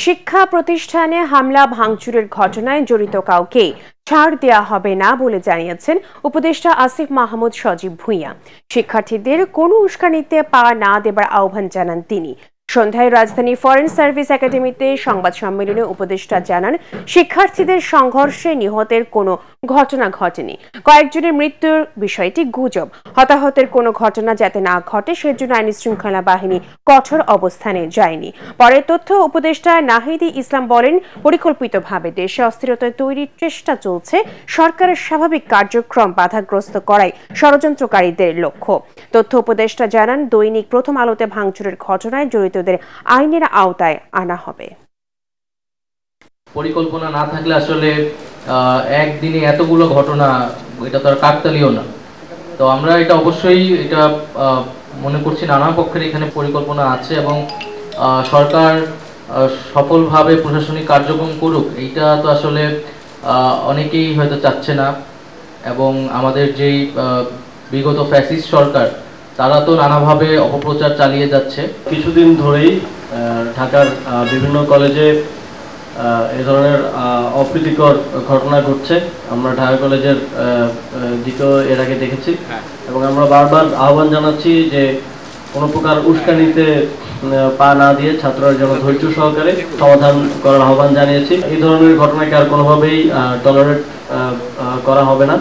শিক্ষা প্রতিষ্ঠানে হামলা ভাঙচুরের ঘটনায় জড়িত কাউকে ছাড় দেয়া হবে না বলে জানিয়েছেন উপদেষ্টা আসিফ মাহমুদ সজীব ভুঁইয়া। শিক্ষার্থীদের কোনো উস্কানিতে পা না দেবার আহ্বান জানান তিনি। সন্ধ্যায় রাজধানী ফরেন সার্ভিস একাডেমিতে সংবাদ সম্মেলনে উপদেষ্টা জানান, শিক্ষার্থীদের সংঘর্ষে নিহতের কোনো ঘটনা ঘটেনি। কয়েকজনের মৃত্যুর বিষয়টি গুজব। হতাহতের কোনো ঘটনা যাতে না ঘটে সেজন্য আইনশৃঙ্খলা বাহিনী কঠোর অবস্থানে যায়নি। পরে তথ্য উপদেষ্টা নাহিদ ইসলাম বলেন, পরিকল্পিতভাবে দেশে অস্থিরতা তৈরির চেষ্টা চলছে। সরকারের স্বাভাবিক কার্যক্রম বাধাগ্রস্ত করাই ষড়যন্ত্রকারীদের লক্ষ্য। তথ্য উপদেষ্টা জানান, দৈনিক প্রথম আলোতে ভাঙচুরের ঘটনায় জড়িতদের আইনের আওতায় আনা হবে। পরিকল্পনা না থাকলে আসলে একদিনে এতগুলো ঘটনা, এটা তো আর কাকতালীয় না। তো আমরা এটা অবশ্যই এটা মনে করছি নানা পক্ষের এখানে পরিকল্পনা আছে এবং সরকার সফলভাবে প্রশাসনিক কার্যক্রম করুক, এইটা তো আসলে অনেকেই হয়তো চাচ্ছে না। এবং আমাদের যেই বিগত ফ্যাসিস্ট সরকার, তারা তো নানাভাবে অপপ্রচার চালিয়ে যাচ্ছে। কিছুদিন ধরেই ঢাকার বিভিন্ন কলেজে এই ধরনের অপ্রীতিকর ঘটনা ঘটছে। আমরা ঢাকা কলেজের দিকেও এর আগে দেখেছি এবং আমরা বারবার আহ্বান জানাচ্ছি যে কোনো প্রকার উস্কানিতে পা না দিয়ে ছাত্ররা যেন ধৈর্য সহকারে সমাধান করার আহ্বান জানিয়েছি। এই ধরনের ঘটনাকে আর কোনোভাবেই টলারেট করা হবে না।